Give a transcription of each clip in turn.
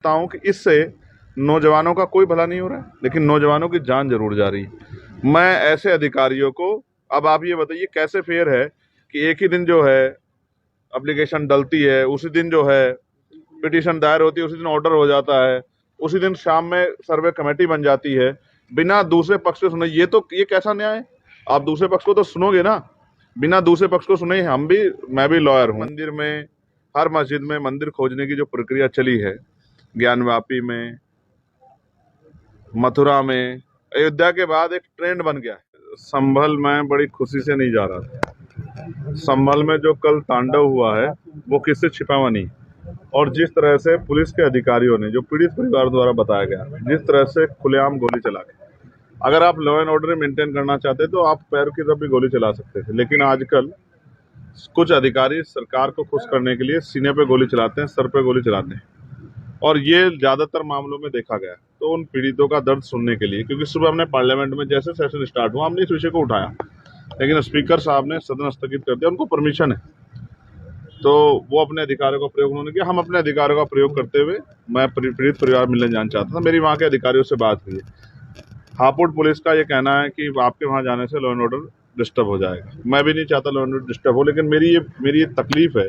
समझता हूं कि इससे नौजवानों का कोई भला नहीं हो रहा है, लेकिन नौजवानों की जान जरूर जा रही है। मैं ऐसे अधिकारियों को, अब आप ये बताइए कैसे फेयर है कि एक ही दिन जो है एप्लीकेशन डलती है, उसी दिन जो है पिटीशन दायर होती है, उसी दिन ऑर्डर हो जाता है, उसी दिन शाम में सर्वे कमेटी बन जाती है बिना दूसरे पक्ष को सुने। ये कैसा न्याय है? आप दूसरे पक्ष को तो सुनोगे ना। बिना दूसरे पक्ष को सुने मैं भी लॉयर हूँ। मंदिर में, हर मस्जिद में मंदिर खोजने की जो प्रक्रिया चली है, ज्ञानवापी में, मथुरा में, अयोध्या के बाद एक ट्रेंड बन गया है। संभल में बड़ी खुशी से नहीं जा रहा था। संभल में जो कल तांडव हुआ है वो किससे छिपा हुआ नहीं। और जिस तरह से पुलिस के अधिकारियों ने, जो पीड़ित परिवार द्वारा बताया गया, जिस तरह से खुलेआम गोली चला के, अगर आप लॉ एंड ऑर्डर मेंटेन करना चाहते तो आप पैर की तरफ भी गोली चला सकते थे। लेकिन आजकल कुछ अधिकारी सरकार को खुश करने के लिए सीने पे गोली चलाते हैं, सर पे गोली चलाते हैं, और ये ज्यादातर मामलों में देखा गया। तो उन पीड़ितों का दर्द सुनने के लिए, क्योंकि सुबह हमने पार्लियामेंट में जैसे सेशन स्टार्ट हुआ हमने इस विषय को उठाया, लेकिन स्पीकर साहब ने सदन स्थगित कर दिया। उनको परमिशन है तो वो अपने अधिकारों का प्रयोग उन्होंने किया। हम अपने अधिकारों का प्रयोग करते हुए, मैं पीड़ित परिवार मिलने जाना चाहता था। मेरी वहाँ के अधिकारियों से बात हुई है। हापुड़ पुलिस का ये कहना है कि आपके वहाँ जाने से लॉ एंड ऑर्डर डिस्टर्ब हो जाएगा। मैं भी नहीं चाहता लॉ एंड ऑर्डर डिस्टर्ब हो, लेकिन मेरी ये तकलीफ है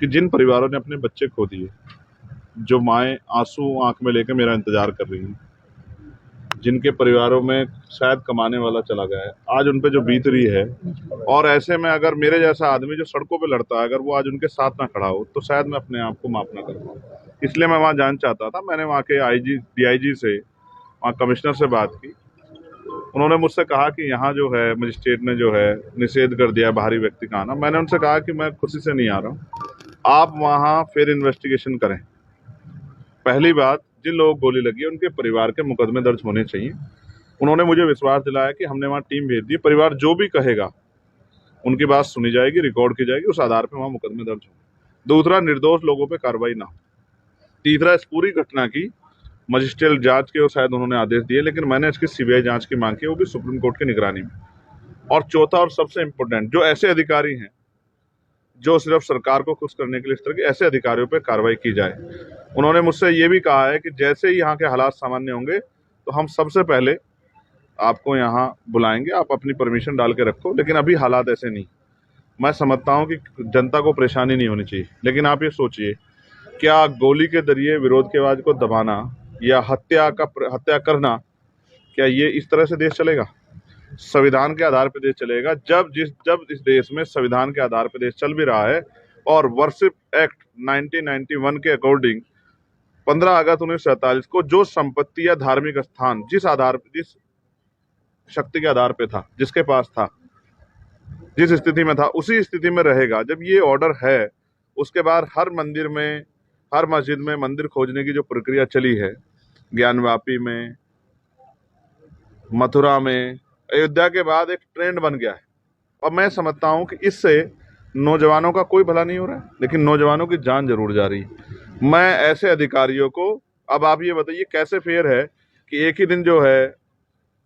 कि जिन परिवारों ने अपने बच्चे खो दिए, जो माएँ आंसू आंख में लेकर मेरा इंतजार कर रही हैं, जिनके परिवारों में शायद कमाने वाला चला गया है, आज उन पे जो बीत रही है, और ऐसे में अगर मेरे जैसा आदमी जो सड़कों पे लड़ता है, अगर वो आज उनके साथ ना खड़ा हो तो शायद मैं अपने आप को माफ ना कर पाऊँ। इसलिए मैं वहाँ जाना चाहता था। मैंने वहाँ के DIG से, वहाँ कमिश्नर से बात की। उन्होंने मुझसे कहा कि यहाँ जो है मजिस्ट्रेट ने जो है निषेध कर दिया बाहरी व्यक्ति का आना। मैंने उनसे कहा कि मैं खुशी से नहीं आ रहा हूँ, आप वहाँ फिर इन्वेस्टिगेशन करें। पहली बात, जिन लोगों को गोली लगी है उनके परिवार के मुकदमे दर्ज होने चाहिए। उन्होंने मुझे विश्वास दिलाया कि हमने वहाँ टीम भेज दी, परिवार जो भी कहेगा उनकी बात सुनी जाएगी, रिकॉर्ड की जाएगी, उस आधार पर वहाँ मुकदमे दर्ज होंगे। दूसरा, निर्दोष लोगों पर कार्रवाई ना हो। तीसरा, इस पूरी घटना की मजिस्ट्रियल जांच के शायद उन्होंने आदेश दिए, लेकिन मैंने इसकी CBI जांच की मांग की, वो भी सुप्रीम कोर्ट की निगरानी में। और चौथा और सबसे इम्पोर्टेंट, जो ऐसे अधिकारी हैं जो सिर्फ सरकार को खुश करने के लिए, इस तरह के ऐसे अधिकारियों पर कार्रवाई की जाए। उन्होंने मुझसे ये भी कहा है कि जैसे ही यहाँ के हालात सामान्य होंगे तो हम सबसे पहले आपको यहाँ बुलाएंगे, आप अपनी परमिशन डाल के रखो, लेकिन अभी हालात ऐसे नहीं। मैं समझता हूँ कि जनता को परेशानी नहीं होनी चाहिए, लेकिन आप ये सोचिए, क्या गोली के जरिए विरोध की आवाज को दबाना या हत्या करना, क्या ये इस तरह से देश चलेगा? संविधान के आधार पर देश चलेगा। जब इस देश में संविधान के आधार पर देश चल भी रहा है, और वर्शिप एक्ट 1991 के अकॉर्डिंग 15 अगस्त 1947 को जो संपत्ति या धार्मिक स्थान जिस शक्ति के आधार पे था, जिसके पास था, जिस स्थिति में था, उसी स्थिति में रहेगा। जब ये ऑर्डर है, उसके बाद हर मंदिर में, हर मस्जिद में मंदिर खोजने की जो प्रक्रिया चली है, ज्ञानवापी में, मथुरा में, अयोध्या के बाद एक ट्रेंड बन गया है। और मैं समझता हूं कि इससे नौजवानों का कोई भला नहीं हो रहा है, लेकिन नौजवानों की जान जरूर जा रही है। मैं ऐसे अधिकारियों को, अब आप ये बताइए कैसे फेयर है कि एक ही दिन जो है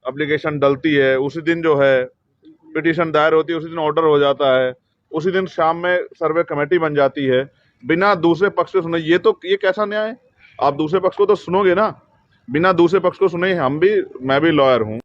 एप्लीकेशन डलती है, उसी दिन जो है पिटीशन दायर होती है, उसी दिन ऑर्डर हो जाता है, उसी दिन शाम में सर्वे कमेटी बन जाती है बिना दूसरे पक्ष को सुने। ये कैसा न्याय है? आप दूसरे पक्ष को तो सुनोगे ना। बिना दूसरे पक्ष को सुने मैं भी लॉयर हूँ।